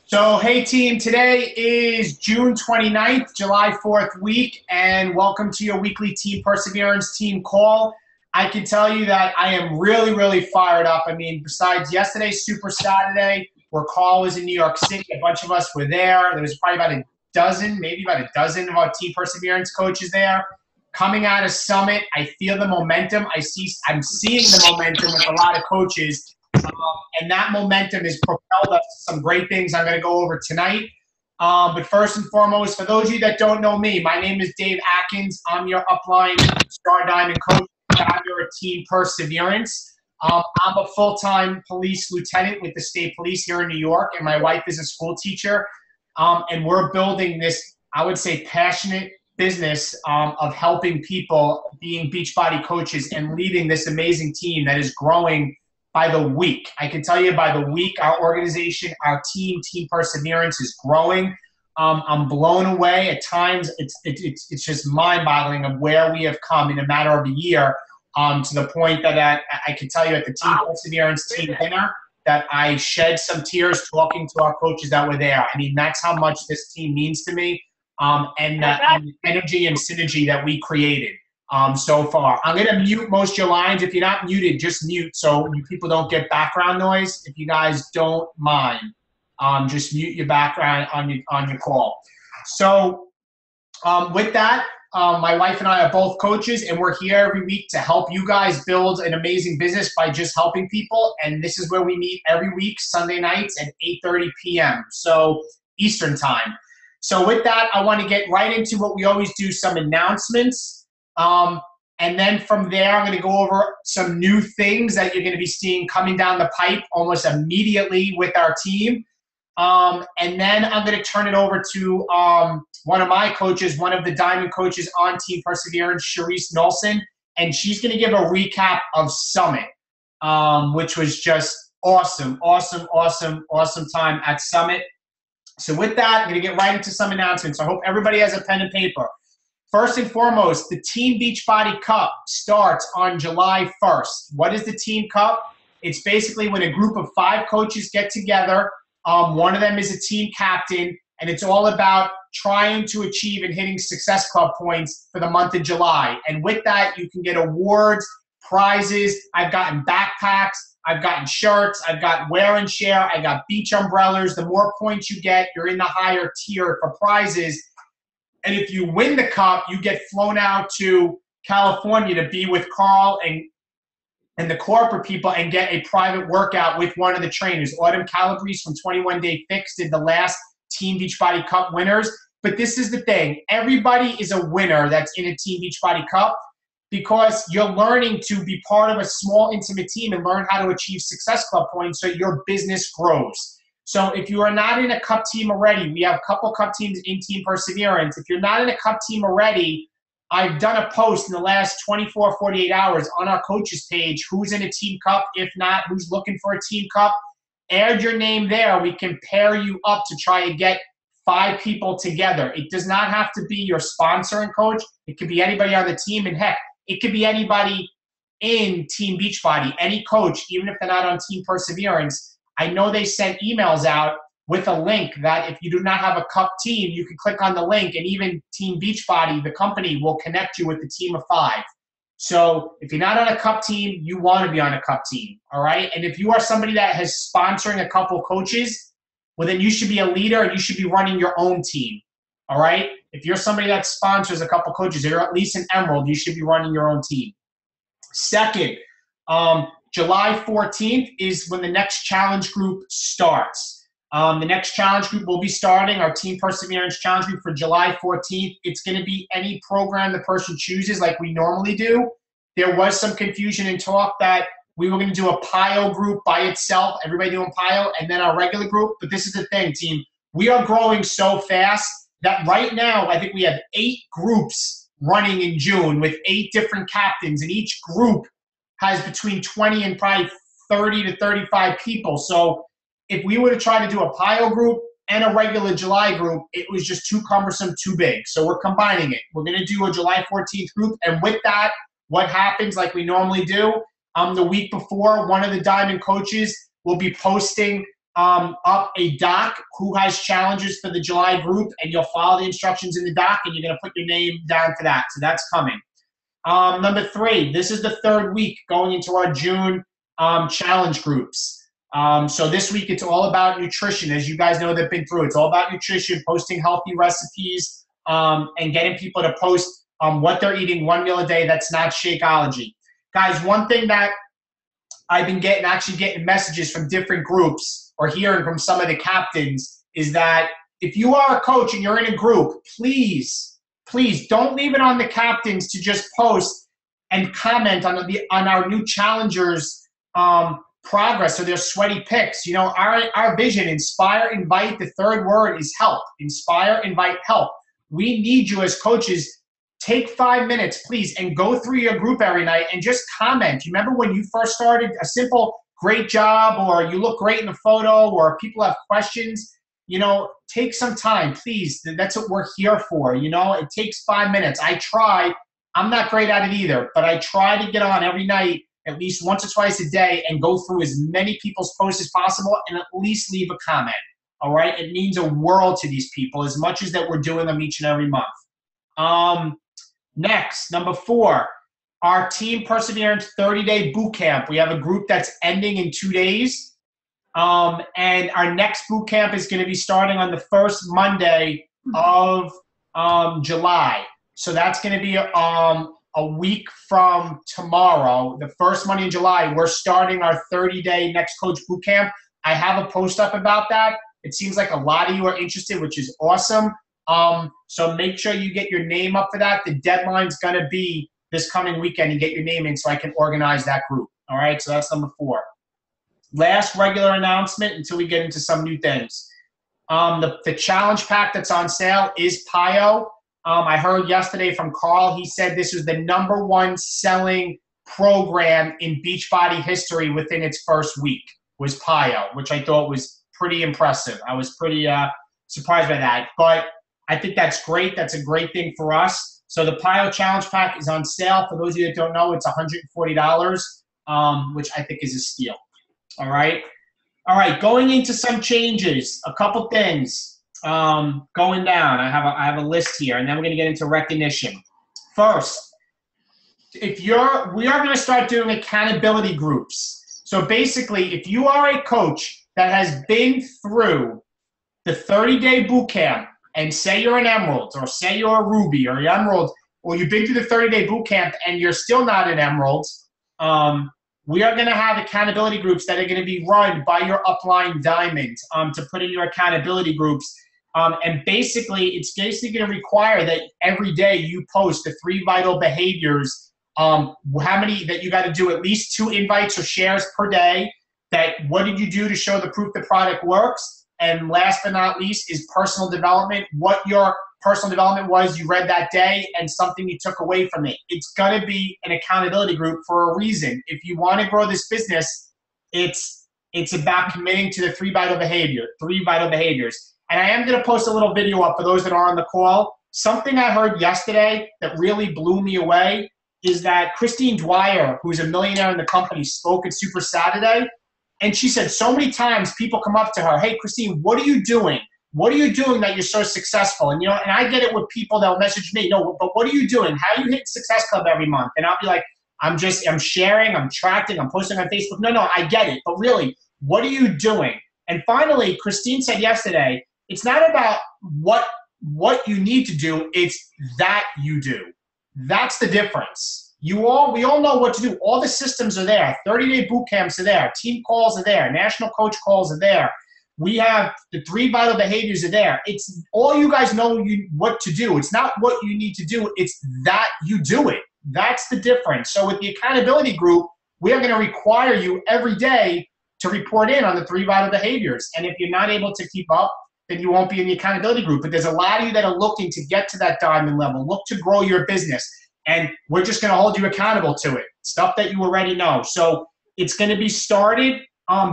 So, hey team, today is June 29th, July 4th week, and welcome to your weekly Team Perseverance team call. I can tell you that I am really fired up. I mean, besides yesterday's Super Saturday, where Carl was in New York City, a bunch of us were there. There was probably about a dozen of our Team Perseverance coaches there. Coming out of Summit, I feel the momentum. I'm seeing the momentum with a lot of coaches. And that momentum has propelled us to some great things I'm going to go over tonight. But first and foremost, for those of you that don't know me, my name is Dave Atkins. I'm your upline Star Diamond coach, founder of Team Perseverance. I'm a full-time police lieutenant with the state police here in New York, and my wife is a school teacher. And we're building this, I would say, passionate business of helping people being Beachbody coaches and leading this amazing team that is growing by the week. I can tell you by the week, our organization, our team, Team Perseverance is growing. I'm blown away. At times, it's just mind-boggling of where we have come in a matter of a year to the point that I can tell you at the Team Perseverance team dinner that I shed some tears talking to our coaches that were there. I mean, that's how much this team means to me and the energy and synergy that we created. So far. I'm going to mute most of your lines. If you're not muted, just mute so you people don't get background noise. If you guys don't mind, just mute your background on your call. So with that, my wife and I are both coaches, and we're here every week to help you guys build an amazing business by just helping people. And this is where we meet every week, Sunday nights at 8:30 p.m. So Eastern time. So with that, I want to get right into what we always do, some announcements. And then from there, I'm going to go over some new things that you're going to be seeing coming down the pipe almost immediately with our team. And then I'm going to turn it over to one of my coaches, one of the Diamond coaches on Team Perseverance, Sharice Nelson, and she's going to give a recap of Summit, which was just awesome time at Summit. So with that, I'm going to get right into some announcements. I hope everybody has a pen and paper. First and foremost, the Team Beachbody Cup starts on July 1st. What is the Team Cup? It's basically when a group of 5 coaches get together. One of them is a team captain, and it's all about trying to achieve and hitting Success Club points for the month of July. And with that, you can get awards, prizes. I've gotten backpacks. I've gotten shirts. I've got wear and share. I got beach umbrellas. The more points you get, you're in the higher tier for prizes. And if you win the cup, you get flown out to California to be with Carl and the corporate people and get a private workout with one of the trainers. Autumn Calabrese from 21 Day Fix did the last Team Beachbody Cup winners. But this is the thing. Everybody is a winner that's in a Team Beachbody Cup because you're learning to be part of a small, intimate team and learn how to achieve Success Club points so your business grows. So if you are not in a cup team already, we have a couple cup teams in Team Perseverance. If you're not in a cup team already, I've done a post in the last 24, 48 hours on our coaches page, who's in a team cup, if not, who's looking for a team cup. Add your name there. We can pair you up to try to get 5 people together. It does not have to be your sponsor and coach. It could be anybody on the team. And heck, it could be anybody in Team Beachbody, any coach, even if they're not on Team Perseverance. I know they sent emails out with a link that if you do not have a cup team, you can click on the link, and even Team Beachbody, the company, will connect you with the team of 5. So if you're not on a cup team, you want to be on a cup team, all right? And if you are somebody that has sponsoring a couple coaches, well, then you should be a leader and you should be running your own team, all right? If you're somebody that sponsors a couple coaches, or you're at least an Emerald, you should be running your own team. Second, July 14th is when the next challenge group starts. The next challenge group will be starting, our Team Perseverance challenge group for July 14th. It's going to be any program the person chooses like we normally do. There was some confusion and talk that we were going to do a PIO group by itself, everybody doing PIO, and then our regular group. But this is the thing, team. We are growing so fast that right now I think we have 8 groups running in June with 8 different captains, and each group has between 20 and probably 30 to 35 people. So if we were to try to do a PIO group and a regular July group, it was just too cumbersome, too big. So we're combining it. We're going to do a July 14th group. And with that, what happens like we normally do, the week before, one of the Diamond coaches will be posting up a doc who has challenges for the July group, and you'll follow the instructions in the doc, and you're going to put your name down for that. So that's coming. Number 3, this is the 3rd week going into our June challenge groups. So this week it's all about nutrition. As you guys know, they've been through. It's all about nutrition, posting healthy recipes, and getting people to post what they're eating 1 meal a day that's not Shakeology. Guys, one thing that I've been getting messages from different groups or hearing from some of the captains is that if you are a coach and you're in a group, please don't leave it on the captains to just post and comment on our new challengers' progress or their sweaty pics. You know, our vision, inspire, invite, the 3rd word is help. Inspire, invite, help. We need you as coaches. Take 5 minutes, please, and go through your group every night and just comment. You remember when you first started, a simple great job, or you look great in the photo, or people have questions. You know, take some time, please. That's what we're here for. You know, it takes 5 minutes. I try. I'm not great at it either, but I try to get on every night, at least once or twice a day, and go through as many people's posts as possible and at least leave a comment. All right? It means a world to these people, as much as that we're doing them each and every month. Next, number 4, our Team Perseverance 30-day boot camp. We have a group that's ending in 2 days. And our next boot camp is going to be starting on the first Monday of July. So that's going to be a week from tomorrow. The first Monday in July, we're starting our 30-day Next Coach boot camp. I have a post up about that. It seems like a lot of you are interested, which is awesome. So make sure you get your name up for that. The deadline's going to be this coming weekend, and get your name in so I can organize that group. All right, so that's number 4. Last regular announcement until we get into some new things. The challenge pack that's on sale is PiYo. I heard yesterday from Carl. He said this was the #1 selling program in Beachbody history within its first week was PiYo, which I thought was pretty impressive. I was pretty surprised by that. But I think that's great. That's a great thing for us. So the PiYo challenge pack is on sale. For those of you that don't know, it's $140, which I think is a steal. All right. Going into some changes, a couple things going down. I have a list here, and then we're going to get into recognition. First, we are going to start doing accountability groups. So basically, if you are a coach that has been through the 30-day boot camp, and say you're an Emerald, or say you're a Ruby, or you're Emerald, or you've been through the 30-day boot camp and you're still not an Emerald, we are going to have accountability groups that are going to be run by your upline Diamond to put in your accountability groups. And basically, it's basically going to require that every day you post the 3 vital behaviors, how many that you got to do at least 2 invites or shares per day, that what did you do to show the proof the product works, and last but not least is personal development, what your personal development was you read that day and something you took away from it. It's going to be an accountability group for a reason. If you want to grow this business, it's about committing to the 3 vital behaviors. And I am going to post a little video up for those that are on the call. Something I heard yesterday that really blew me away is that Christine Dwyer, who's a millionaire in the company, spoke at Super Saturday. And she said so many times people come up to her, hey, Christine, what are you doing? What are you doing that you're so successful? And, and I get it with people that will message me, no, but what are you doing? How are you hitting Success Club every month? And I'll be like, I'm sharing, I'm tracking, I'm posting on Facebook. No, I get it. But really, what are you doing? And finally, Christine said yesterday, it's not about what you need to do, it's that you do. That's the difference. We all know what to do. All the systems are there. 30-day boot camps are there. Team calls are there. National coach calls are there. We have the 3 vital behaviors are there. It's all you guys know what to do. It's not what you need to do. It's that you do it. That's the difference. So with the accountability group, we are going to require you every day to report in on the 3 vital behaviors. And if you're not able to keep up, then you won't be in the accountability group. But there's a lot of you that are looking to get to that diamond level, look to grow your business. And we're just going to hold you accountable to it, stuff that you already know. So it's going to be started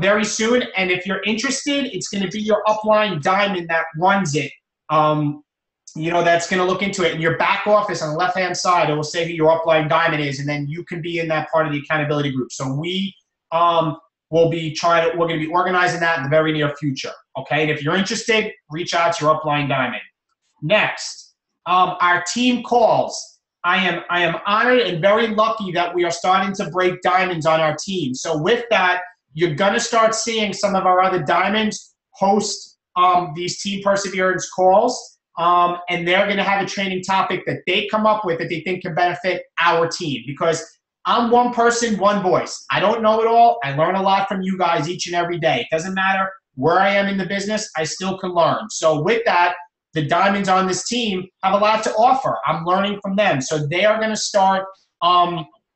very soon. And if you're interested, it's going to be your upline Diamond that runs it. That's going to look into it. In your back office on the left-hand side, it will say who your upline Diamond is, and then you can be in that part of the accountability group. So we we're going to be organizing that in the very near future. Okay. And if you're interested, reach out to your upline diamond. Next, our team calls. I am honored and very lucky that we are starting to break diamonds on our team. So with that, you're going to start seeing some of our other diamonds host these team perseverance calls. And they're going to have a training topic that they come up with that they think can benefit our team, because I'm one person, one voice. I don't know it all. I learn a lot from you guys each and every day. It doesn't matter where I am in the business, I still can learn. So with that, the diamonds on this team have a lot to offer. I'm learning from them. So they are going to start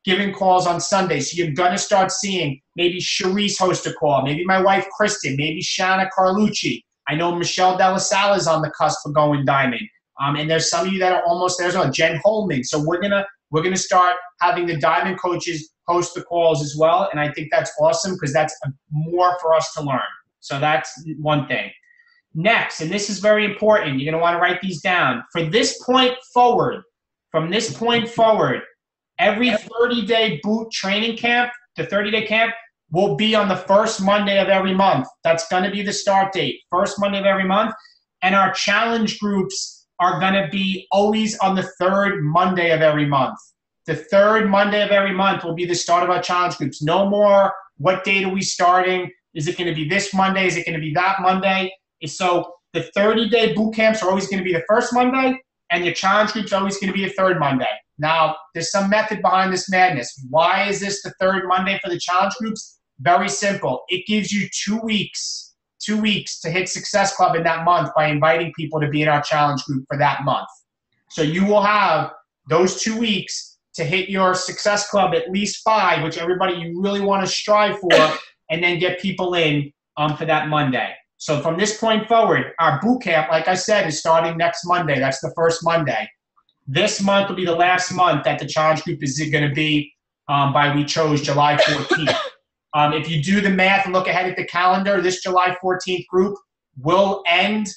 giving calls on Sunday. So you're going to start seeing maybe Sharice host a call, maybe my wife Kristen, maybe Shanna Carlucci. I know Michelle Della Sala is on the cusp of going diamond. And there's some of you that are almost there as well. Jen Holman. So we're gonna start having the diamond coaches host the calls as well. And I think that's awesome, because that's more for us to learn. So that's one thing. Next, and this is very important, you're gonna want to write these down. From this point forward, every 30-day boot training camp, the 30-day camp, will be on the first Monday of every month. That's going to be the start date, first Monday of every month. And our challenge groups are going to be always on the third Monday of every month. The third Monday of every month will be the start of our challenge groups. No more, what date are we starting? Is it going to be this Monday? Is it going to be that Monday? So the 30-day boot camps are always going to be the first Monday, and your challenge groups are always going to be the third Monday. Now, there's some method behind this madness. Why is this the third Monday for the challenge groups? Very simple. It gives you 2 weeks to hit Success Club in that month by inviting people to be in our challenge group for that month. So you will have those 2 weeks to hit your Success Club, at least 5, which everybody you really want to strive for, and then get people in for that Monday. So from this point forward, our boot camp, like I said, is starting next Monday. That's the first Monday. This month will be the last month that the challenge group is going to be we chose July 14th. If you do the math and look ahead at the calendar, this July 14th group will end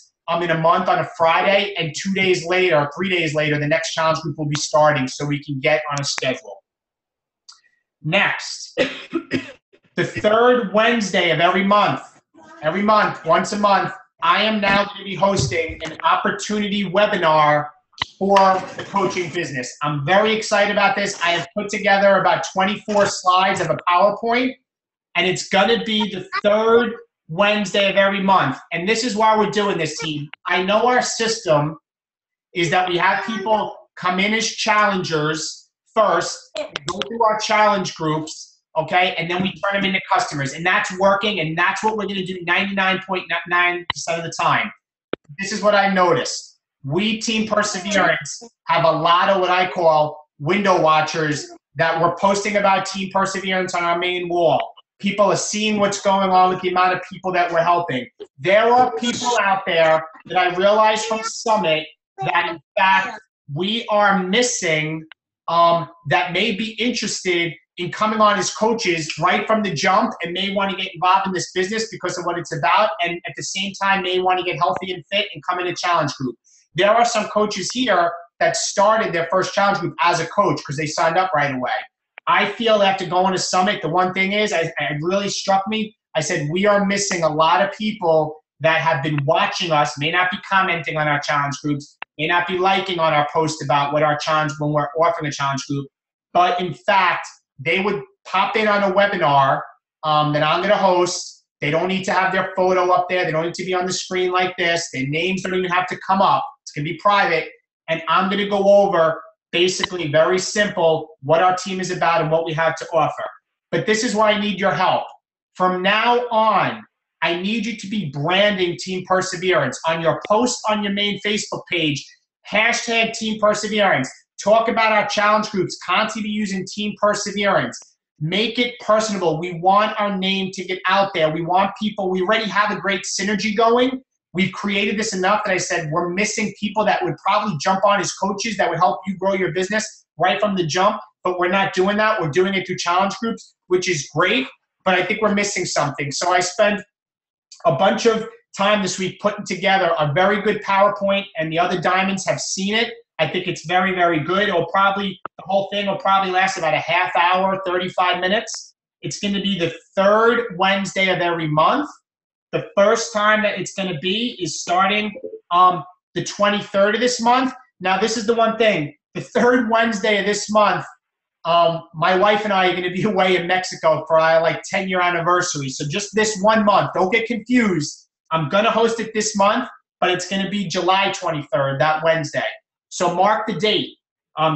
in a month on a Friday, and 2 days later, 3 days later, the next challenge group will be starting, so we can get on a schedule. Next, the third Wednesday of every month, once a month, I am now going to be hosting an opportunity webinar for the coaching business. I'm very excited about this. I have put together about 24 slides of a PowerPoint, and it's going to be the third Wednesday of every month. And this is why we're doing this, team. I know our system is that we have people come in as challengers first, go through our challenge groups, okay, and then we turn them into customers. And that's working, and that's what we're going to do 99.9% of the time. This is what I noticed. We, Team Perseverance, have a lot of what I call window watchers that we're posting about Team Perseverance on our main wall. People are seeing what's going on with the amount of people that we're helping. There are people out there that I realized from Summit that, in fact, we are missing that may be interested in coming on as coaches right from the jump and may want to get involved in this business because of what it's about, and at the same time may want to get healthy and fit and come in a challenge group. There are some coaches here that started their first challenge group as a coach because they signed up right away. I feel after going to Summit, the one thing is, it really struck me, I said, we are missing a lot of people that have been watching us, may not be commenting on our challenge groups, may not be liking on our post about what our challenge, when we're offering a challenge group, but in fact, they would pop in on a webinar that I'm going to host. They don't need to have their photo up there. They don't need to be on the screen like this. Their names don't even have to come up. It's going to be private. And I'm going to go over basically very simple what our team is about and what we have to offer. But this is where I need your help. From now on, I need you to be branding Team Perseverance on your post on your main Facebook page. Hashtag Team Perseverance. Talk about our challenge groups. Constantly be using Team Perseverance. Make it personable. We want our name to get out there. We want people. We already have a great synergy going. We've created this enough that I said we're missing people that would probably jump on as coaches that would help you grow your business right from the jump, but we're not doing that. We're doing it through challenge groups, which is great, but I think we're missing something. So I spent a bunch of time this week putting together a very good PowerPoint, and the other diamonds have seen it. I think it's very, very good. The whole thing will probably last about a half hour, 35 minutes. It's going to be the third Wednesday of every month. The first time that it's going to be is starting the 23rd of this month. Now, this is the one thing. The third Wednesday of this month, my wife and I are going to be away in Mexico for our 10-year anniversary. So just this 1 month. Don't get confused. I'm going to host it this month, but it's going to be July 23rd, that Wednesday. So mark the date,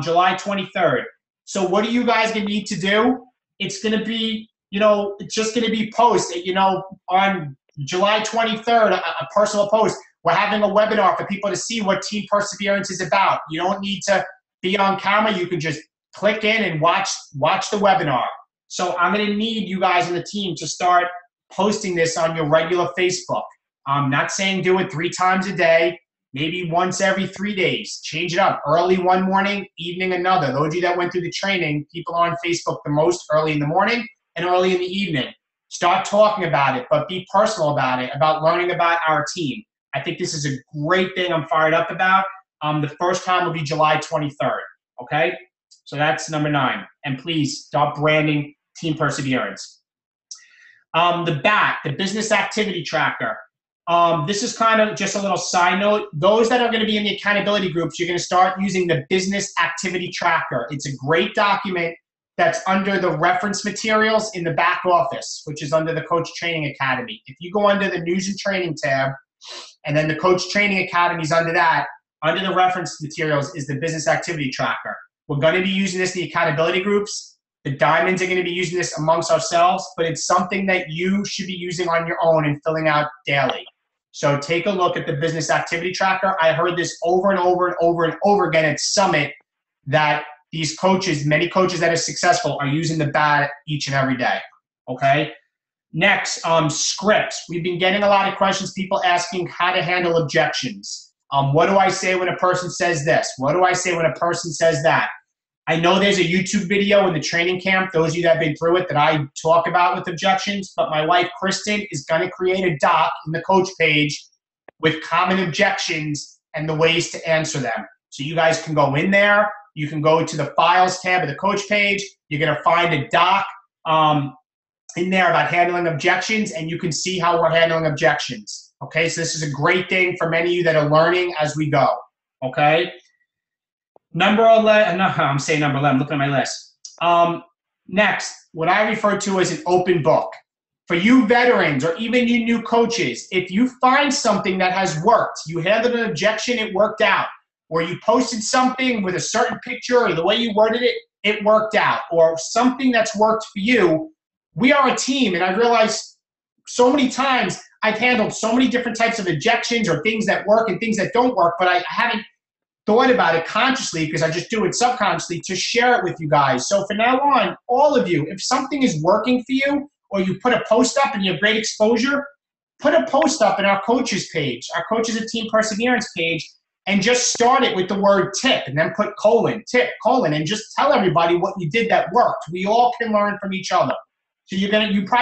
July 23rd. So what are you guys going to need to do? It's going to be, it's just going to be posted, on July 23rd, a personal post. We're having a webinar for people to see what Team Perseverance is about. You don't need to be on camera. You can just click in and watch the webinar. So I'm going to need you guys on the team to start posting this on your regular Facebook. I'm not saying do it 3 times a day, maybe once every 3 days. Change it up. Early one morning, evening another. Those of you that went through the training, people are on Facebook the most early in the morning and early in the evening. Start talking about it, but be personal about it, about learning about our team. I think this is a great thing I'm fired up about. The first time will be July 23rd, okay? So that's number 9. And please start branding Team Perseverance. The BAT, the Business Activity Tracker. This is kind of just a little side note. Those that are going to be in the accountability groups, you're going to start using the Business Activity Tracker. It's a great document that's under the reference materials in the back office, which is under the Coach Training Academy. If you go under the News and Training tab, and then the Coach Training Academy is under that, under the reference materials is the Business Activity Tracker. We're going to be using this in the accountability groups. The Diamonds are going to be using this amongst ourselves, but it's something that you should be using on your own and filling out daily. So take a look at the Business Activity Tracker. I heard this over and over and over and over again at Summit that these coaches, many coaches that are successful, are using the BAT each and every day, okay? Next, scripts. We've been getting a lot of questions, people asking how to handle objections. What do I say when a person says this? What do I say when a person says that? I know there's a YouTube video in the training camp, those of you that have been through it, that I talk about with objections, but my wife, Kristen, is going to create a doc in the coach page with common objections and the ways to answer them. So you guys can go in there. You can go to the files tab of the coach page. You're going to find a doc in there about handling objections, and you can see how we're handling objections. Okay, so this is a great thing for many of you that are learning as we go. Okay, number 11. No, I'm saying number 11. Look at my list. Next, what I refer to as an open book. For you veterans or even you new coaches, if you find something that has worked, you handled an objection, it worked out, or you posted something with a certain picture or the way you worded it, it worked out, or something that's worked for you. We are a team, and I realized so many times I've handled so many different types of objections or things that work and things that don't work, but I haven't thought about it consciously because I just do it subconsciously to share it with you guys. So from now on, all of you, if something is working for you or you put a post up and you have great exposure, put a post up in our coaches page, our Coaches of Team Perseverance page, and just start it with the word tip and then put colon, tip, colon, and just tell everybody what you did that worked. We all can learn from each other. So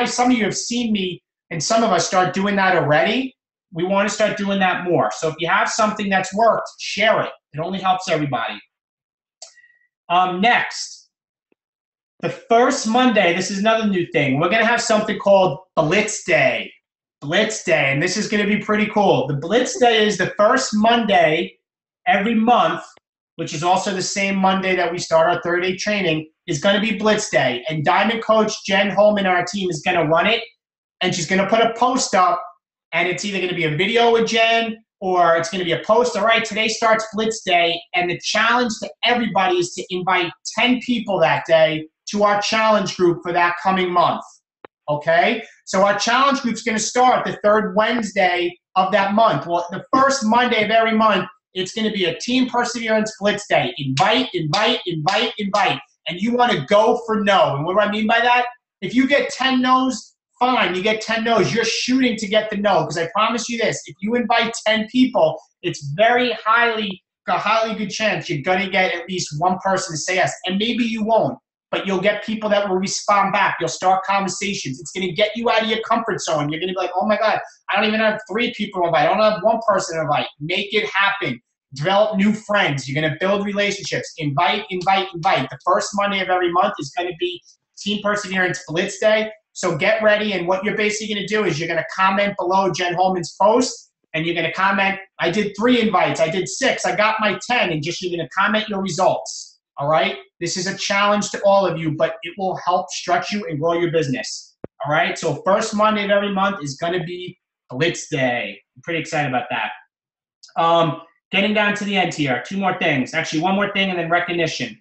some of you have seen me and some of us start doing that already. We want to start doing that more. So if you have something that's worked, share it. It only helps everybody. Next, the first Monday, this is another new thing. We're going to have something called Blitz Day. Blitz Day, and this is going to be pretty cool. The Blitz Day is the first Monday every month, which is also the same Monday that we start our 30-day training, is going to be Blitz Day. And Diamond Coach Jen Holman, our team, is going to run it, and she's going to put a post up, and it's either going to be a video with Jen or it's going to be a post. All right, today starts Blitz Day, and the challenge to everybody is to invite 10 people that day to our challenge group for that coming month, okay? So our challenge group's going to start the third Wednesday of that month. Well, the first Monday of every month, it's going to be a Team Perseverance Blitz Day. Invite, invite, invite, invite. And you want to go for no. And what do I mean by that? If you get 10 no's, fine, you get 10 no's. You're shooting to get the no, because I promise you this, if you invite 10 people, it's a highly good chance you're going to get at least one person to say yes. And maybe you won't, but you'll get people that will respond back. You'll start conversations. It's going to get you out of your comfort zone. You're going to be like, oh my God, I don't even have 3 people to invite. I don't have 1 person to invite. Make it happen. Develop new friends. You're going to build relationships. Invite, invite, invite. The first Monday of every month is going to be Team Perseverance Blitz Day. So get ready, and what you're basically going to do is you're going to comment below Jen Holman's post, and you're going to comment, I did 3 invites, I did 6, I got my 10, and just you're going to comment your results, all right? This is a challenge to all of you, but it will help stretch you and grow your business, all right? So first Monday of every month is going to be Blitz Day. I'm pretty excited about that. Getting down to the end here, 2 more things. Actually, 1 more thing and then recognition.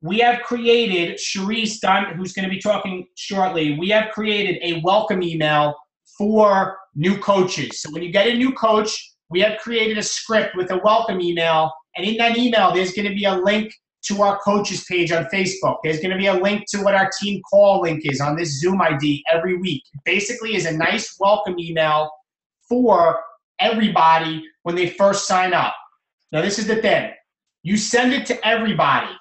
We have created, Sharice Dunn, who's going to be talking shortly, we have created a welcome email for new coaches. So when you get a new coach, we have created a script with a welcome email. And in that email, there's going to be a link to our coaches page on Facebook. There's going to be a link to what our team call link is on this Zoom ID every week. Basically is a nice welcome email for everybody when they first sign up. Now, this is the thing. You send it to everybody.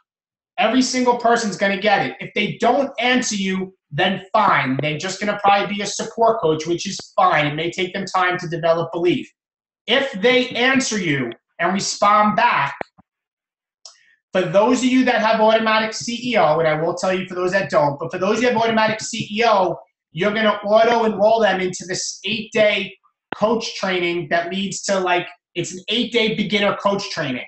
Every single person's going to get it. If they don't answer you, then fine. They're just going to probably be a support coach, which is fine. It may take them time to develop belief. If they answer you and respond back, for those of you that have automatic CEO, and I will tell you for those that don't, but for those who have automatic CEO, you're going to auto-enroll them into this 8-day coach training that leads to it's an 8-day beginner coach training.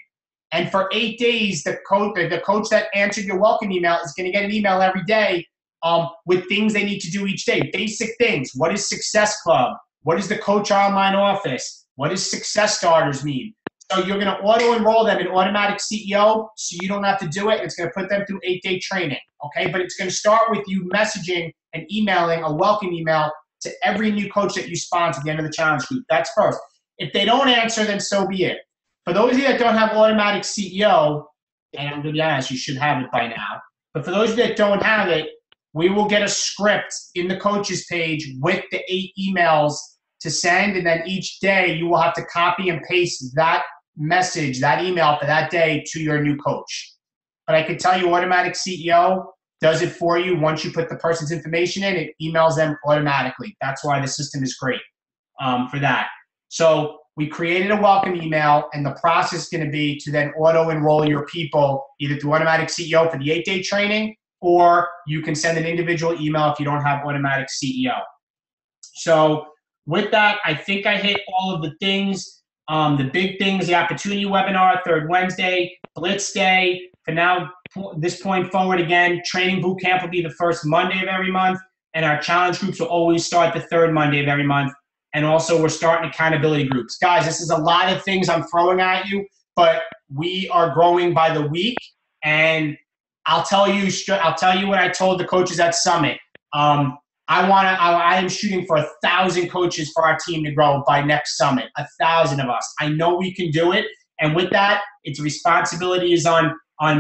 And for 8 days, the coach that answered your welcome email is going to get an email every day with things they need to do each day. Basic things. What is Success Club? What is the Coach Online Office? What does Success Starters mean? So you're going to auto-enroll them in automatic CEO so you don't have to do it. It's going to put them through 8-day training, okay? But it's going to start with you messaging and emailing a welcome email to every new coach that you sponsor at the end of the challenge group. That's first. If they don't answer, then so be it. For those of you that don't have automatic CEO, and I'm going to be honest, you should have it by now. But for those of you that don't have it, we will get a script in the coaches page with the 8 emails to send. And then each day you will have to copy and paste that message, that email for that day to your new coach. But I can tell you automatic CEO does it for you. Once you put the person's information in, it emails them automatically. That's why the system is great for that. So we created a welcome email, and the process is going to be to then auto-enroll your people either through automatic CEO for the 8-day training, or you can send an individual email if you don't have automatic CEO. So with that, I think I hit all of the things. The big things, the opportunity webinar, 3rd Wednesday, Blitz Day. For now, this point forward, again, training boot camp will be the first Monday of every month, and our challenge groups will always start the 3rd Monday of every month. And also, we're starting accountability groups. Guys, this is a lot of things I'm throwing at you, but we are growing by the week. And I'll tell you what I told the coaches at Summit. I am shooting for 1,000 coaches for our team to grow by next Summit. 1,000 of us. I know we can do it. And with that, its responsibility is on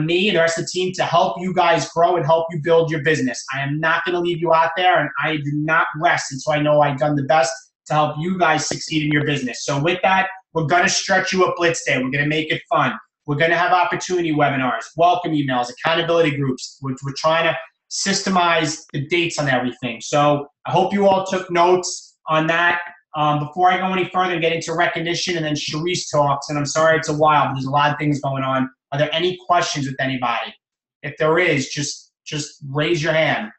me and the rest of the team to help you guys grow and help you build your business. I am not going to leave you out there, and I do not rest until I know I've done the best to help you guys succeed in your business. So with that, we're going to stretch you up Blitz Day. We're going to make it fun. We're going to have opportunity webinars, welcome emails, accountability groups. We're trying to systemize the dates on everything. So I hope you all took notes on that. Before I go any further and get into recognition, and then Sharice talks, and I'm sorry it's a while, but there's a lot of things going on. Are there any questions with anybody? If there is, just raise your hand.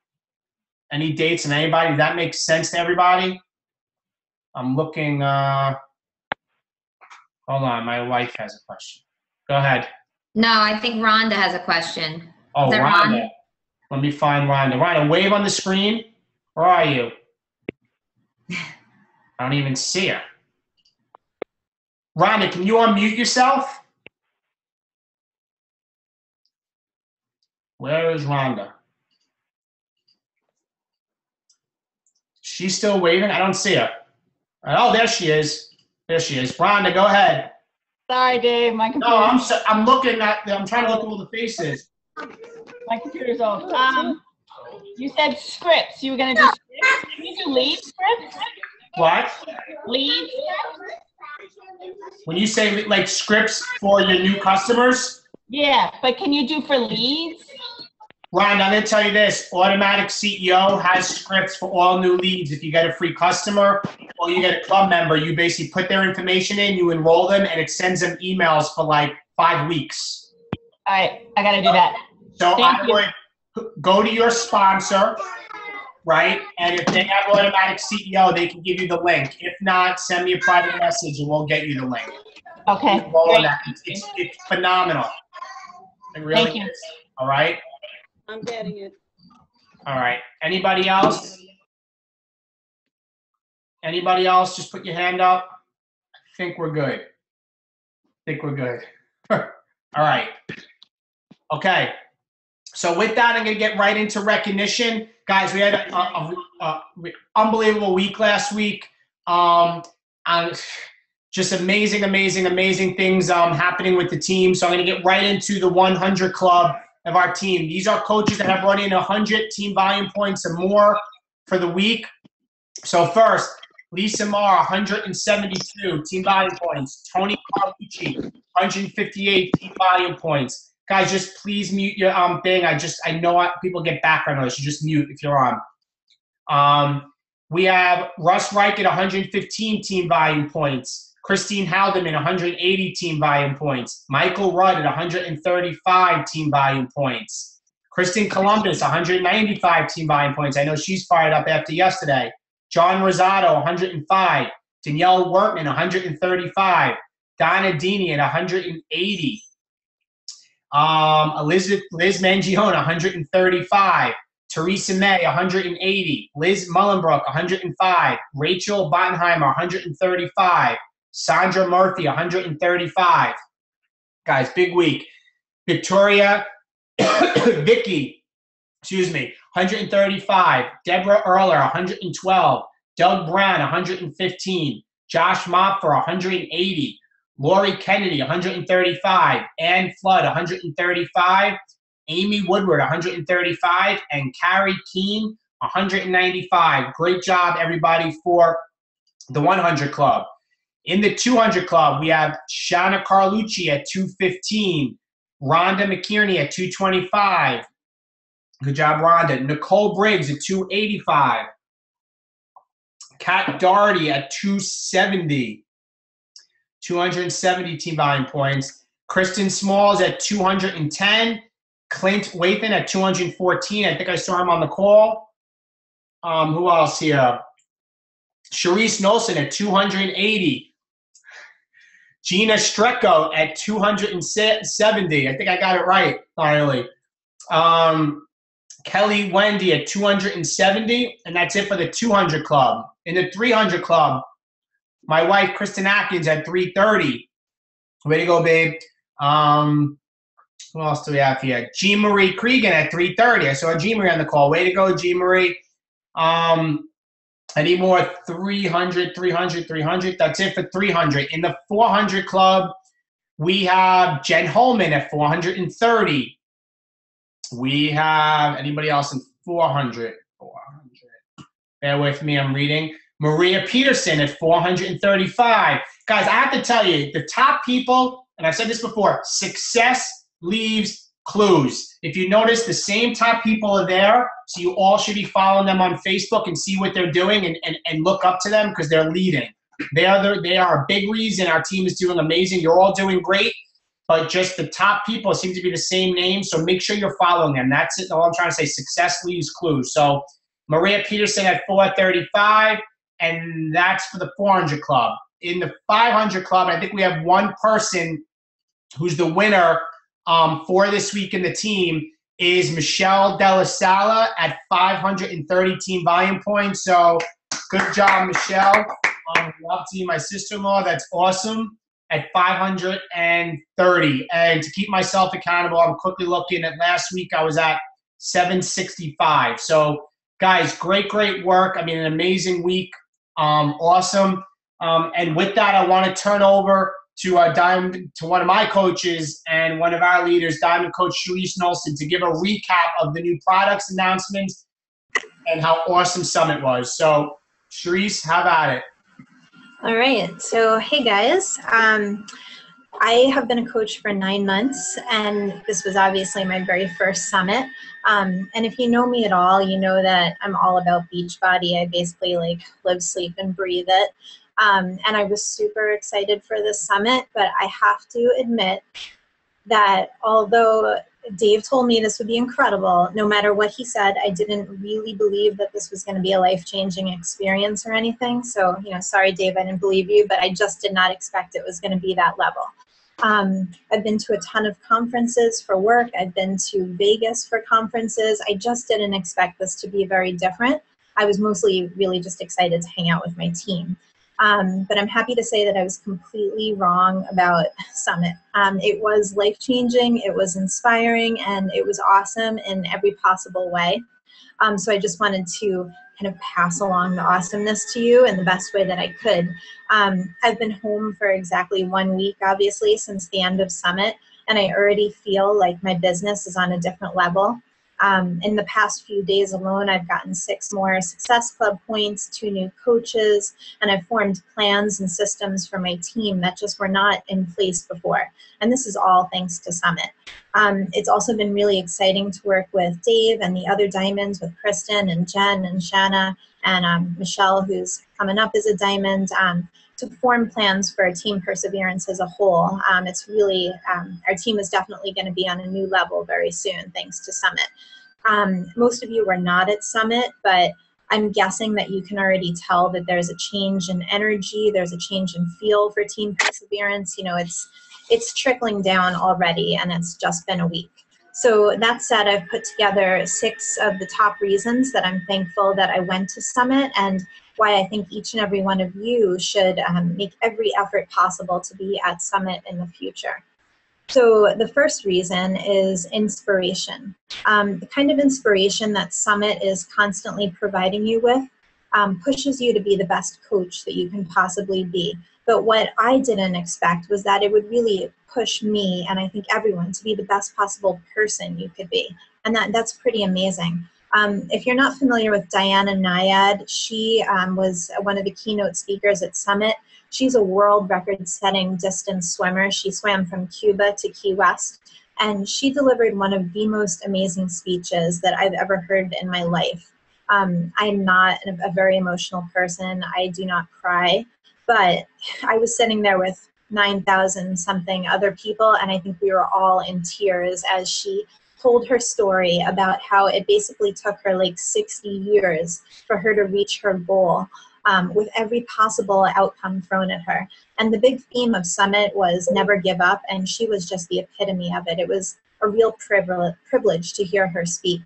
Any dates and anybody? Does that make sense to everybody? I'm looking, hold on, my wife has a question. Go ahead. No, I think Rhonda has a question. Oh, Rhonda. Let me find Rhonda. Rhonda, wave on the screen. Where are you? I don't even see her. Rhonda, can you unmute yourself? Where is Rhonda? She's still waving? I don't see her. Oh, there she is. There she is. Rhonda, go ahead. Sorry, Dave. My computer. No, I'm looking at. I'm trying to look at all the faces. My computer's off. You said scripts. You were gonna do scripts. Can you do lead scripts? What? Lead scripts? When you say like scripts for your new customers? Yeah, but can you do for leads? Rhonda, I'm going to tell you this. Automatic CEO has scripts for all new leads. If you get a free customer or you get a club member, you basically put their information in, you enroll them, and it sends them emails for like 5 weeks. All right, I got to do that. So go to your sponsor, right? And if they have automatic CEO, they can give you the link. If not, send me a private message and we'll get you the link. Okay. All of Great. that. It's phenomenal. It really Thank you. is. All right? I'm getting it. All right. Anybody else? Anybody else? Just put your hand up. I think we're good. All right. Okay. So with that, I'm going to get right into recognition. Guys, we had a unbelievable week last week. Just amazing things happening with the team. So I'm going to get right into the 100 club of our team. These are coaches that have run in 100 team volume points or more for the week. So first, Lisa Marr, 172 team volume points. Tony Carlucci, 158 team volume points. Guys, just please mute your thing. I know people get background noise. You just mute if you're on. We have Russ Reich at 115 team volume points. Christine Haldeman, 180 team volume points. Michael Rudd at 135 team volume points. Kristen Columbus, 195 team volume points. I know she's fired up after yesterday. John Rosado, 105. Danielle Wortman, 135. Donna Dini at 180. Liz Mangione, 135. Teresa May, 180. Liz Mullenbrook, 105. Rachel Bottenheimer, 135. Sandra Murphy, 135. Guys, big week. Victoria, Vicky, 135. Deborah Erler, 112. Doug Brown, 115. Josh Mopfer, 180. Lori Kennedy, 135. Ann Flood, 135. Amy Woodward, 135. And Carrie Keene, 195. Great job, everybody, for the 100 Club. In the 200 Club, we have Shauna Carlucci at 215. Rhonda McKierney at 225. Good job, Rhonda. Nicole Briggs at 285. Kat Doherty at 270. 270 team volume points. Kristen Smalls at 210. Clint Wathan at 214. I think I saw him on the call. Who else here? Sharice Nolson at 280. Gina Strecco at 270. I think I got it right, finally. Kelly Wendy at 270. And that's it for the 200 Club. In the 300 Club, my wife, Kristen Atkins, at 330. Way to go, babe. Who else do we have here? Jean Marie Cregan at 330. I saw Jean Marie on the call. Way to go, Jean Marie. I need more 300. That's it for 300. In the 400 Club, we have Jen Holman at 430. We have anybody else in 400? 400. Bear with me, I'm reading. Maria Peterson at 435. Guys, I have to tell you, the top people, and I've said this before, success leaves clues. If you notice, the same top people are there, so you all should be following them on Facebook and see what they're doing and look up to them because they're leading. They are a big reason our team is doing amazing. You're all doing great, but just the top people seem to be the same name, so make sure you're following them. That's it. All I'm trying to say, success leaves clues. So Maria Peterson at 435. And that's for the 400 Club. In the 500 Club, I think we have one person who's the winner for this week in the team is Michelle Della Sala at 530 team volume points. So good job, Michelle. Love to you, my sister-in-law. That's awesome. At 530. And to keep myself accountable, I'm quickly looking at last week. I was at 765. So, guys, great work. I mean, an amazing week. Awesome. And with that, I want to turn over to one of my coaches and one of our leaders, Diamond Coach Sharice Nolson, to give a recap of the new products announcements and how awesome Summit was. So, Sharice, have at it. All right. So, hey, guys. I have been a coach for 9 months, and this was obviously my very first summit. And if you know me at all, you know that I'm all about Beachbody. I basically live, sleep, and breathe it. And I was super excited for this summit, but I have to admit that although Dave told me this would be incredible. No matter what he said, I didn't really believe that this was going to be a life-changing experience or anything. So, sorry, Dave, I didn't believe you, but I just did not expect it was going to be that level. I've been to a ton of conferences for work. I've been to Vegas for conferences. I just didn't expect this to be very different. I was mostly really just excited to hang out with my team. But I'm happy to say that I was completely wrong about Summit. It was life-changing, it was inspiring, and it was awesome in every possible way. So I just wanted to kind of pass along the awesomeness to you in the best way that I could. I've been home for exactly 1 week, obviously, since the end of Summit, and I already feel like my business is on a different level. In the past few days alone, I've gotten 6 more Success Club points, 2 new coaches, and I've formed plans and systems for my team that just were not in place before. And this is all thanks to Summit. It's also been really exciting to work with Dave and the other Diamonds, with Kristen and Jen and Shanna and Michelle, who's coming up as a Diamond, to form plans for Team Perseverance as a whole. It's really, our team is definitely going to be on a new level very soon, thanks to Summit. Most of you were not at Summit, but I'm guessing that you can already tell that there's a change in energy, there's a change in feel for Team Perseverance. It's trickling down already, and it's just been a week. So that said, I've put together 6 of the top reasons that I'm thankful that I went to Summit, and why I think each and every one of you should make every effort possible to be at Summit in the future. So the first reason is inspiration. The kind of inspiration that Summit is constantly providing you with pushes you to be the best coach that you can possibly be. But what I didn't expect was that it would really push me, and I think everyone, to be the best possible person you could be. And that's pretty amazing. If you're not familiar with Diana Nyad, she was one of the keynote speakers at Summit. She's a world record-setting distance swimmer. She swam from Cuba to Key West, and she delivered one of the most amazing speeches that I've ever heard in my life. I'm not a very emotional person. I do not cry, but I was sitting there with 9,000 something other people, and I think we were all in tears as she told her story about how it basically took her like 60 years for her to reach her goal, with every possible outcome thrown at her. And the big theme of Summit was never give up, and she was just the epitome of it. It was a real privilege to hear her speak.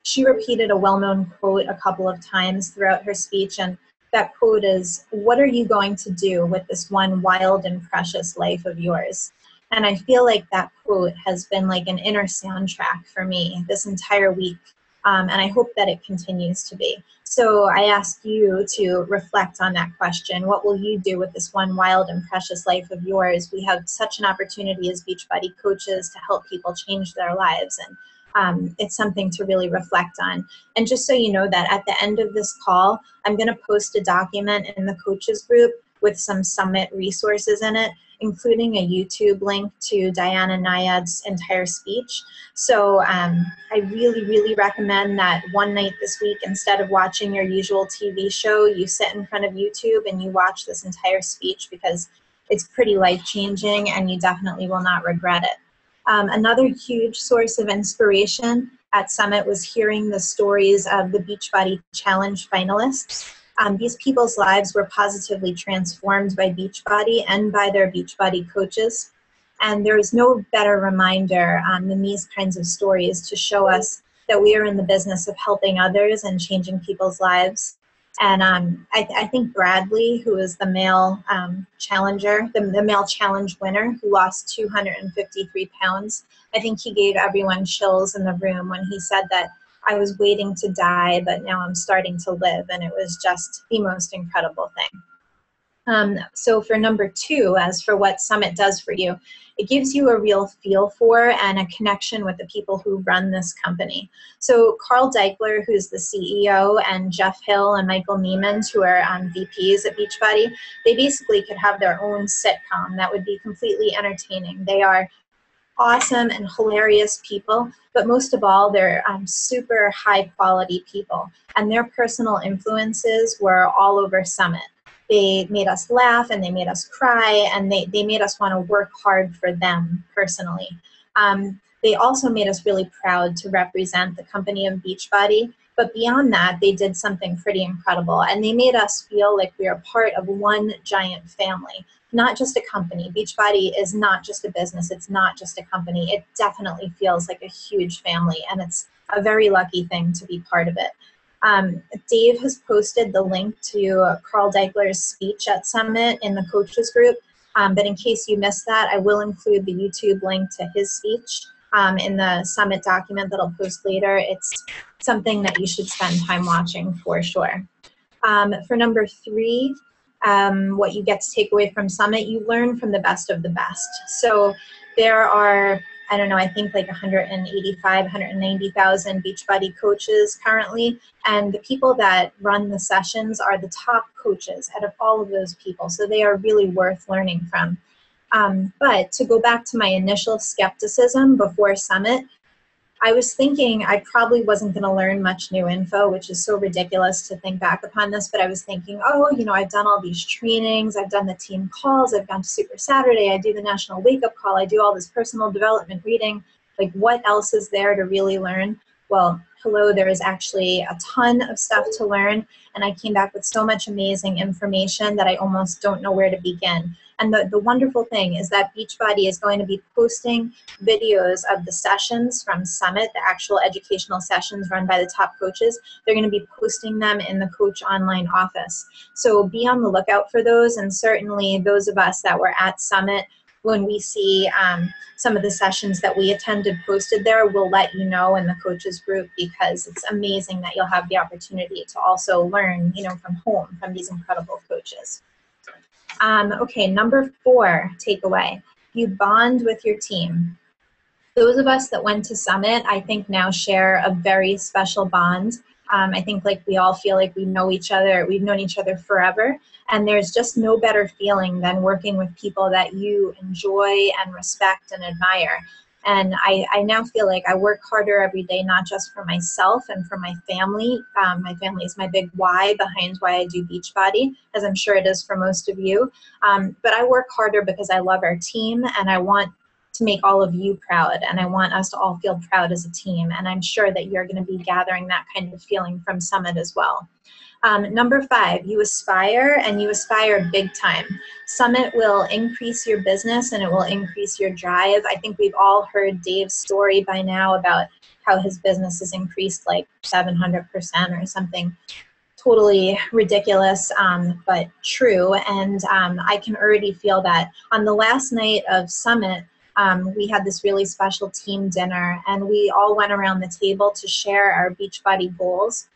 She repeated a well-known quote a couple of times throughout her speech, and that quote is, "What are you going to do with this one wild and precious life of yours?" And I feel like that quote has been like an inner soundtrack for me this entire week, and I hope that it continues to be. So I ask you to reflect on that question. What will you do with this one wild and precious life of yours? We have such an opportunity as Beachbody coaches to help people change their lives, and it's something to really reflect on. And just so you know that at the end of this call, I'm going to post a document in the coaches group with some Summit resources in it, including a YouTube link to Diana Nyad's entire speech. So I really, really recommend that one night this week, instead of watching your usual TV show, you sit in front of YouTube and you watch this entire speech, because it's pretty life-changing and you definitely will not regret it. Another huge source of inspiration at Summit was hearing the stories of the Beachbody Challenge finalists. These people's lives were positively transformed by Beachbody and by their Beachbody coaches. And there is no better reminder than these kinds of stories to show us that we are in the business of helping others and changing people's lives. And I think Bradley, who is the male challenger, the male challenge winner, who lost 253 pounds, I think he gave everyone chills in the room when he said that, "I was waiting to die, but now I'm starting to live," and it was just the most incredible thing. So for number 2, as for what Summit does for you, it gives you a real feel for and a connection with the people who run this company. So Carl Deichler, who's the CEO, and Jeff Hill and Michael Niemand, who are VPs at Beachbody, they basically could have their own sitcom that would be completely entertaining. They are awesome and hilarious people, but most of all, they're super high quality people, and their personal influences were all over Summit. They made us laugh and they made us cry, and they made us want to work hard for them personally. they also made us really proud to represent the company of Beachbody. But beyond that, they did something pretty incredible, and they made us feel like we are part of one giant family, not just a company. Beachbody is not just a business. It's not just a company. It definitely feels like a huge family, and it's a very lucky thing to be part of it. Dave has posted the link to Carl Daikeler's speech at Summit in the coaches group, but in case you missed that, I will include the YouTube link to his speech in the Summit document that I'll post later. It's something that you should spend time watching for sure. For number 3, what you get to take away from Summit, you learn from the best of the best. So there are, I don't know, I think like 185, 190,000 Beachbody coaches currently, and the people that run the sessions are the top coaches out of all of those people, so they are really worth learning from. But to go back to my initial skepticism before Summit, I was thinking I probably wasn't going to learn much new info, which is so ridiculous to think back upon this, but I was thinking, oh, you know, I've done all these trainings, I've done the team calls, I've gone to Super Saturday, I do the National Wake Up Call, I do all this personal development reading, like what else is there to really learn? Well, hello, there is actually a ton of stuff to learn, and I came back with so much amazing information that I almost don't know where to begin. And the wonderful thing is that Beachbody is going to be posting videos of the sessions from Summit, the actual educational sessions run by the top coaches. They're going to be posting them in the Coach Online office. So be on the lookout for those, and certainly those of us that were at Summit, when we see some of the sessions that we attended posted there, we'll let you know in the coaches group, because it's amazing that you'll have the opportunity to also learn, you know, from home from these incredible coaches. Okay, number 4 takeaway, you bond with your team. Those of us that went to Summit, I think now share a very special bond. I think like we all feel like we know each other, we've known each other forever, and there's just no better feeling than working with people that you enjoy and respect and admire. And I now feel like I work harder every day, not just for myself and for my family. My family is my big why behind why I do Beachbody, as I'm sure it is for most of you. But I work harder because I love our team, and I want to make all of you proud, and I want us to all feel proud as a team. And I'm sure that you're going to be gathering that kind of feeling from Summit as well. Number 5, you aspire, and you aspire big time. Summit will increase your business, and it will increase your drive. I think we've all heard Dave's story by now about how his business has increased like 700% or something totally ridiculous, but true. And I can already feel that. On the last night of Summit, we had this really special team dinner, and we all went around the table to share our Beachbody goals.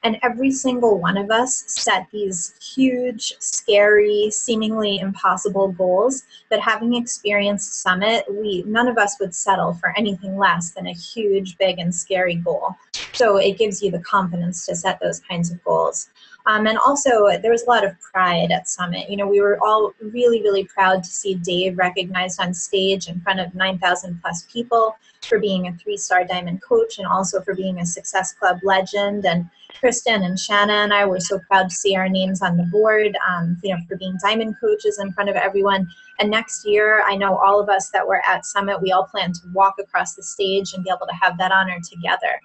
And every single one of us set these huge, scary, seemingly impossible goals that, having experienced Summit, none of us would settle for anything less than a huge, big, and scary goal. So it gives you the confidence to set those kinds of goals. And also, there was a lot of pride at Summit. You know, we were all really, really proud to see Dave recognized on stage in front of 9,000 plus people for being a 3-star Diamond coach, and also for being a Success Club legend. And Kristen and Shanna and I were so proud to see our names on the board, you know, for being Diamond coaches in front of everyone. And next year, I know all of us that were at Summit, we all plan to walk across the stage and be able to have that honor together.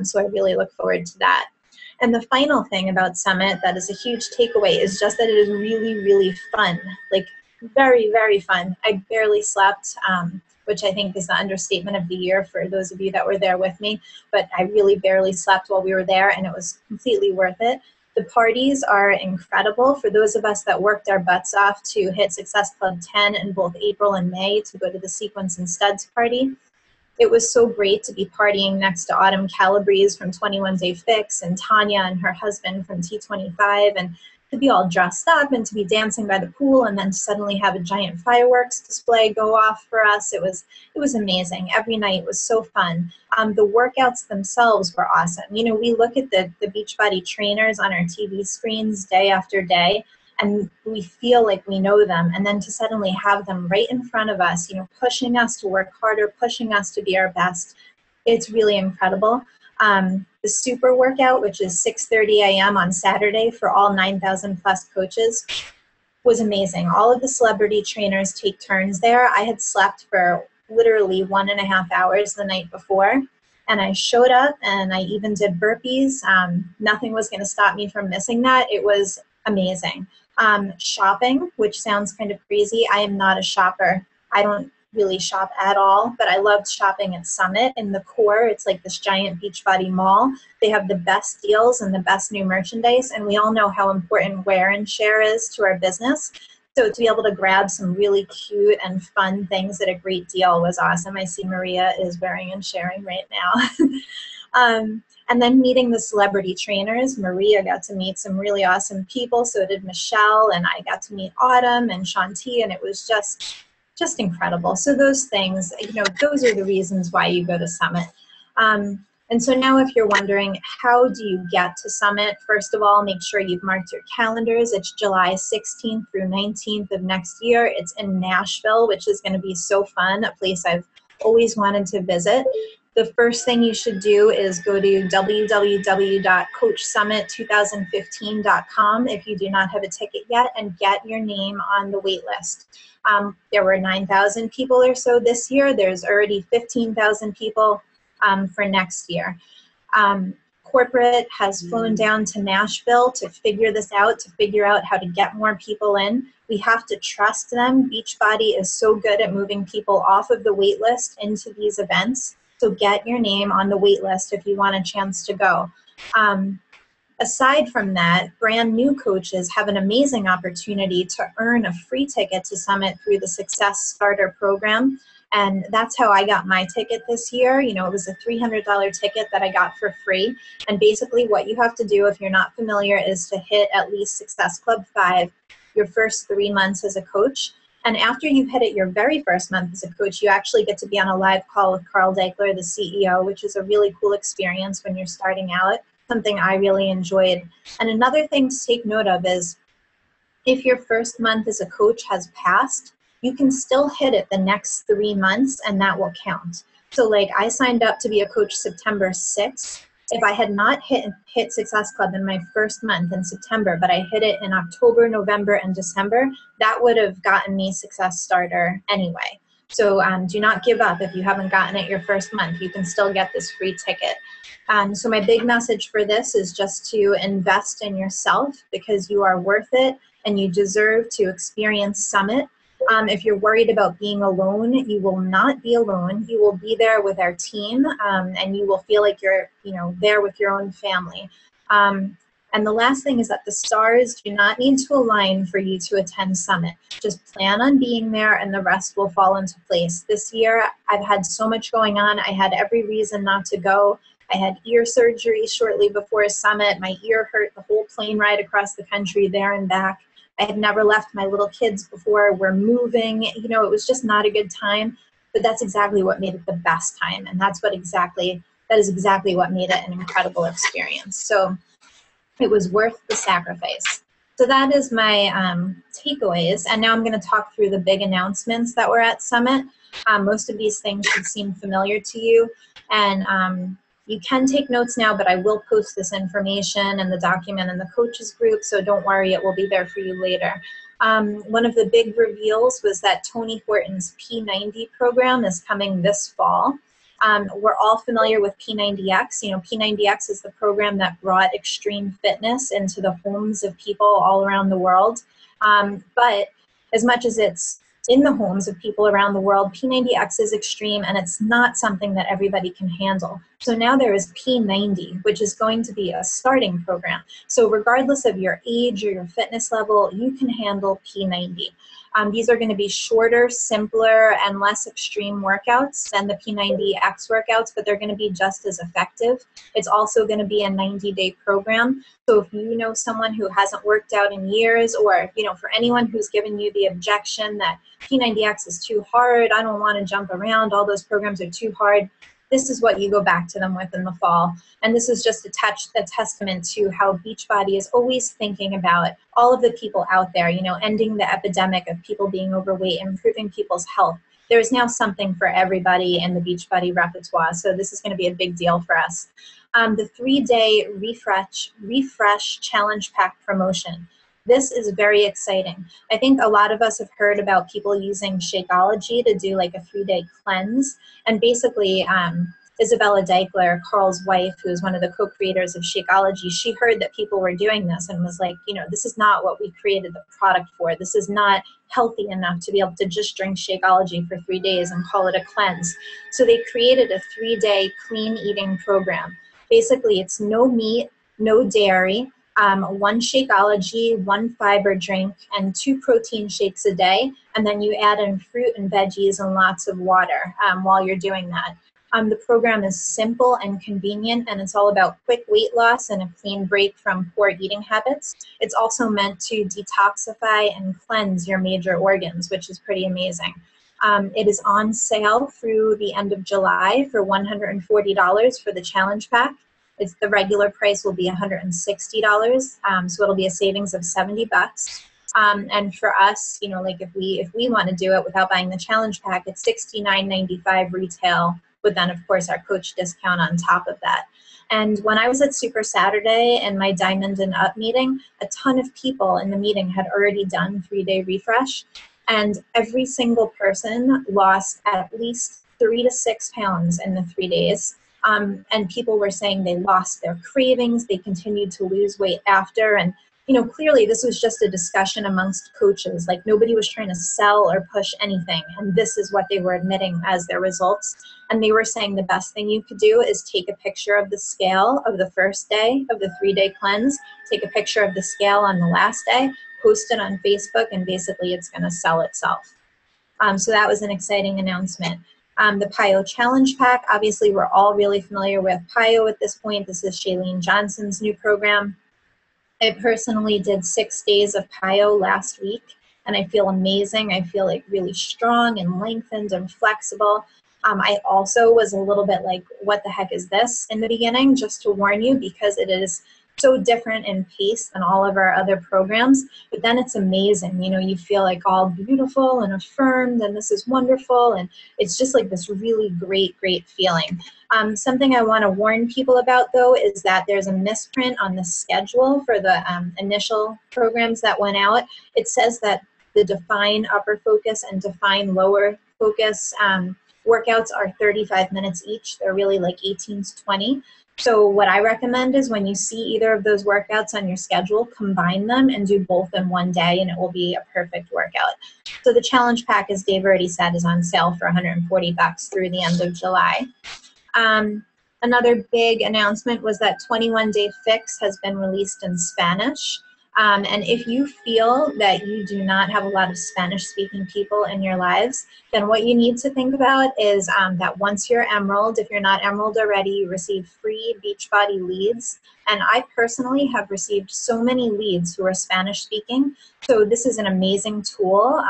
So I really look forward to that. And the final thing about Summit that is a huge takeaway is just that it is really, really fun. Like, very, very fun. I barely slept, which I think is the understatement of the year for those of you that were there with me. But I really barely slept while we were there, and it was completely worth it. The parties are incredible. For those of us that worked our butts off to hit Success Club 10 in both April and May to go to the Sequence and Studs party, it was so great to be partying next to Autumn Calabrese from 21 Day Fix, and Tanya and her husband from T25, and to be all dressed up and to be dancing by the pool, and then to suddenly have a giant fireworks display go off for us. It was amazing. Every night was so fun. The workouts themselves were awesome. You know, we look at the Beachbody trainers on our TV screens day after day, and we feel like we know them, and then to suddenly have them right in front of us, you know, pushing us to work harder, pushing us to be our best, it's really incredible. The super workout, which is 6:30 a.m. on Saturday for all 9,000 plus coaches, was amazing. All of the celebrity trainers take turns there. I had slept for literally 1.5 hours the night before. And I showed up and I even did burpees. Nothing was going to stop me from missing that. It was amazing. Shopping, which sounds kind of crazy. I am not a shopper. I don't really shop at all, but I loved shopping at Summit in the core. It's like this giant Beachbody mall. They have the best deals and the best new merchandise, and we all know how important wear and share is to our business. So to be able to grab some really cute and fun things at a great deal was awesome. I see Maria is wearing and sharing right now. And then meeting the celebrity trainers. Maria got to meet some really awesome people. So did Michelle, and I got to meet Autumn and Shanti, and it was just incredible. So those things, those are the reasons why you go to Summit. And so now if you're wondering, how do you get to Summit? First of all, make sure you've marked your calendars. It's July 16th through 19th of next year. It's in Nashville, which is going to be so fun, a place I've always wanted to visit. The first thing you should do is go to www.coachsummit2015.com if you do not have a ticket yet, and get your name on the wait list. There were 9,000 people or so this year. There's already 15,000 people for next year. Corporate has flown down to Nashville to figure this out, to figure out how to get more people in. We have to trust them. Beachbody is so good at moving people off of the wait list into these events. So get your name on the wait list if you want a chance to go. Aside from that, brand new coaches have an amazing opportunity to earn a free ticket to Summit through the Success Starter program. And that's how I got my ticket this year. It was a $300 ticket that I got for free. And basically what you have to do, if you're not familiar, is to hit at least Success Club 5 your first 3 months as a coach. And after you've hit it your very first month as a coach, you actually get to be on a live call with Carl Daikeler, the CEO, which is a really cool experience when you're starting out, something I really enjoyed. And another thing to take note of is if your first month as a coach has passed, you can still hit it the next 3 months, and that will count. So like I signed up to be a coach September 6th. If I had not hit Success Club in my first month in September, but I hit it in October, November, and December, that would have gotten me Success Starter anyway. So do not give up if you haven't gotten it your first month. You can still get this free ticket. So my big message for this is just to invest in yourself, because you are worth it and you deserve to experience Summit. If you're worried about being alone, you will not be alone. You will be there with our team, and you will feel like you're, there with your own family. And the last thing is that the stars do not need to align for you to attend Summit. Just plan on being there, and the rest will fall into place. This year, I've had so much going on. I had every reason not to go. I had ear surgery shortly before Summit. My ear hurt the whole plane ride across the country there and back. I had never left my little kids before. We're moving. It was just not a good time. But that's exactly what made it the best time. And that is exactly what made it an incredible experience. So it was worth the sacrifice. So that is my takeaways. And now I'm going to talk through the big announcements that were at Summit. Most of these things should seem familiar to you. And you can take notes now, but I will post this information and the document in the coaches group, so don't worry, it will be there for you later. One of the big reveals was that Tony Horton's P90 program is coming this fall. We're all familiar with P90X. P90X is the program that brought extreme fitness into the homes of people all around the world. But as much as it's in the homes of people around the world, P90X is extreme, and it's not something that everybody can handle. So now there is P90, which is going to be a starting program. So regardless of your age or your fitness level, you can handle P90. These are going to be shorter, simpler, and less extreme workouts than the P90X workouts, but they're going to be just as effective. It's also going to be a 90-day program. So if you know someone who hasn't worked out in years, or for anyone who's given you the objection that P90X is too hard, I don't want to jump around, all those programs are too hard, this is what you go back to them with in the fall. And this is just a testament to how Beachbody is always thinking about all of the people out there, ending the epidemic of people being overweight, improving people's health. There is now something for everybody in the Beachbody repertoire, so this is going to be a big deal for us. The 3-day refresh challenge pack promotion. This is very exciting. I think a lot of us have heard about people using Shakeology to do like a 3-day cleanse. And basically, Isabella Deichler, Carl's wife, who is one of the co-creators of Shakeology, she heard that people were doing this and was like, you know, this is not what we created the product for. This is not healthy enough to be able to just drink Shakeology for 3 days and call it a cleanse. So they created a 3-day clean eating program. Basically, it's no meat, no dairy, 1 Shakeology, 1 fiber drink, and 2 protein shakes a day. And then you add in fruit and veggies and lots of water while you're doing that. The program is simple and convenient, and it's all about quick weight loss and a clean break from poor eating habits. It's also meant to detoxify and cleanse your major organs, which is pretty amazing. It is on sale through the end of July for $140 for the challenge pack. The regular price will be $160, so it'll be a savings of $70. And for us, you know, like if we want to do it without buying the challenge pack, it's $69.95 retail, with then of course our coach discount on top of that. And when I was at Super Saturday and my Diamond and Up meeting, a ton of people in the meeting had already done 3-day refresh, and every single person lost at least 3 to 6 pounds in the 3 days. And people were saying they lost their cravings, they continued to lose weight after, and you know, clearly this was just a discussion amongst coaches. Like nobody was trying to sell or push anything, and this is what they were admitting as their results. And they were saying the best thing you could do is take a picture of the scale of the first day of the 3-day cleanse, take a picture of the scale on the last day, post it on Facebook, and basically it's going to sell itself. So that was an exciting announcement. The PiYo Challenge Pack, obviously we're all really familiar with PiYo at this point. This is Shailene Johnson's new program. I personally did 6 days of PiYo last week, and I feel amazing. I feel like really strong and lengthened and flexible. I also was a little bit like, what the heck is this in the beginning, just to warn you, because it is so different in pace than all of our other programs. But then it's amazing. You know, you feel like all beautiful and affirmed, and this is wonderful. And it's just like this really great, great feeling. Something I want to warn people about, though, is that there's a misprint on the schedule for the initial programs that went out. It says that the Define Upper Focus and Define Lower Focus workouts are 35 minutes each. They're really like 18 to 20. So what I recommend is when you see either of those workouts on your schedule, combine them and do both in one day, and it will be a perfect workout. So the challenge pack, as Dave already said, is on sale for $140 through the end of July. Another big announcement was that 21 Day Fix has been released in Spanish. And if you feel that you do not have a lot of Spanish-speaking people in your lives, then what you need to think about is that once you're Emerald, if you're not Emerald already, you receive free Beachbody leads. And I personally have received so many leads who are Spanish-speaking. So this is an amazing tool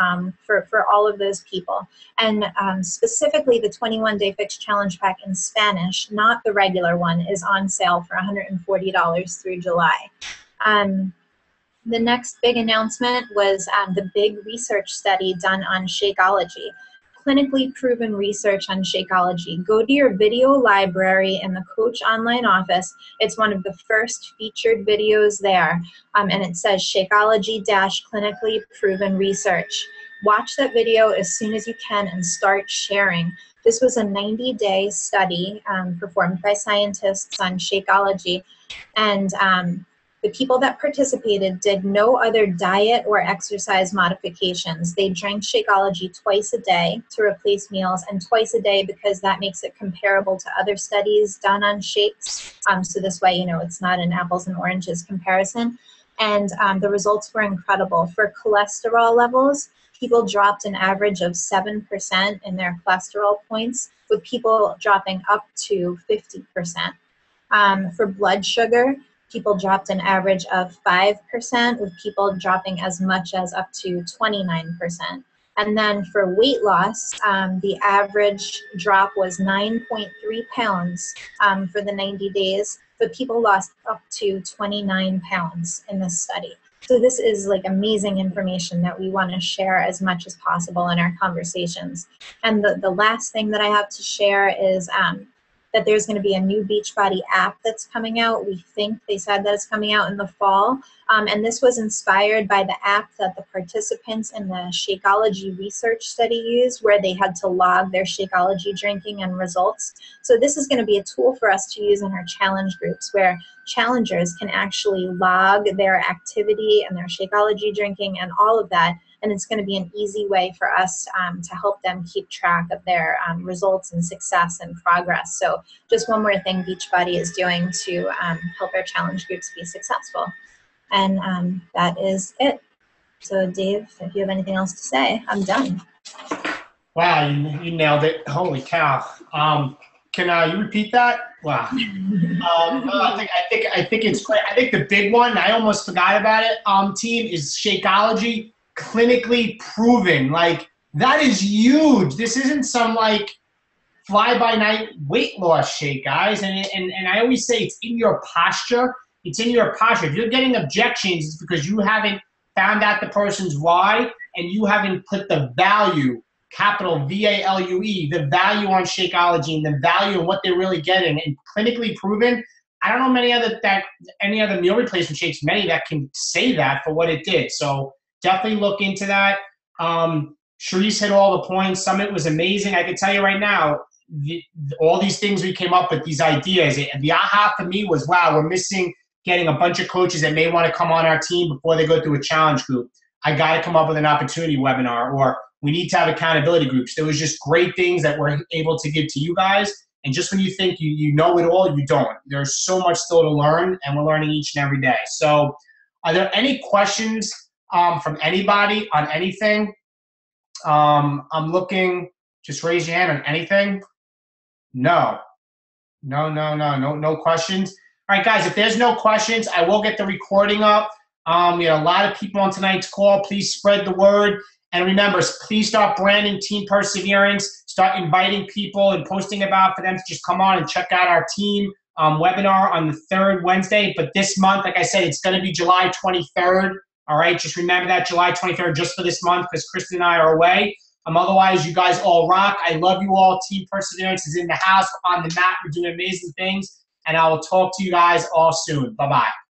for all of those people. And specifically, the 21 Day Fix Challenge Pack in Spanish, not the regular one, is on sale for $140 through July. The next big announcement was the big research study done on Shakeology. Clinically proven research on Shakeology. Go to your video library in the Coach Online office. It's one of the first featured videos there, and it says Shakeology-clinically proven research. Watch that video as soon as you can and start sharing. This was a 90-day study performed by scientists on Shakeology, and the people that participated did no other diet or exercise modifications. They drank Shakeology twice a day to replace meals, and twice a day because that makes it comparable to other studies done on shakes. So this way, you know, it's not an apples and oranges comparison. And the results were incredible. For cholesterol levels, people dropped an average of 7% in their cholesterol points, with people dropping up to 50%. For blood sugar, people dropped an average of 5%, with people dropping as much as up to 29%. And then for weight loss, the average drop was 9.3 pounds for the 90 days, but people lost up to 29 pounds in this study. So this is like amazing information that we want to share as much as possible in our conversations. And the last thing that I have to share is that there's going to be a new Beachbody app that's coming out. We think they said that it's coming out in the fall. And this was inspired by the app that the participants in the Shakeology research study used, where they had to log their Shakeology drinking and results. So this is going to be a tool for us to use in our challenge groups, where challengers can actually log their activity and their Shakeology drinking and all of that. And it's going to be an easy way for us to help them keep track of their results and success and progress. So just one more thing Beachbody is doing to help our challenge groups be successful. And that is it. So Dave, if you have anything else to say, I'm done. Wow, you nailed it. Holy cow. Can you repeat that? Wow. I think it's great. I think the big one, I almost forgot about it, team, is Shakeology. Clinically proven. Like, that is huge. This isn't some like fly-by-night weight loss shake, guys. And I always say it's in your posture. It's in your posture. If you're getting objections, it's because you haven't found out the person's why, and you haven't put the value, capital V-A-L-U-E, the value on Shakeology and the value of what they're really getting. And clinically proven, I don't know any other meal replacement shakes, many that can say that for what it did. So definitely look into that. Sharice hit all the points. Summit was amazing. I can tell you right now, all these things we came up with, these ideas, the aha for me was, wow, we're missing getting a bunch of coaches that may want to come on our team before they go through a challenge group. I got to come up with an opportunity webinar, or we need to have accountability groups. There was just great things that we're able to give to you guys. And just when you think you know it all, you don't. There's so much still to learn, and we're learning each and every day. So are there any questions from anybody on anything? I'm looking, just raise your hand on anything. No questions. All right, guys, if there's no questions, I will get the recording up. We had a lot of people on tonight's call. Please spread the word. And remember, please start branding Team Perseverance. Start inviting people and posting about for them to just come on and check out our team webinar on the 3rd Wednesday. But this month, like I said, it's going to be July 23rd. All right, just remember that, July 23rd, just for this month, because Kristen and I are away. Otherwise, you guys all rock. I love you all. Team Perseverance is in the house, on the mat. We're doing amazing things. And I will talk to you guys all soon. Bye-bye.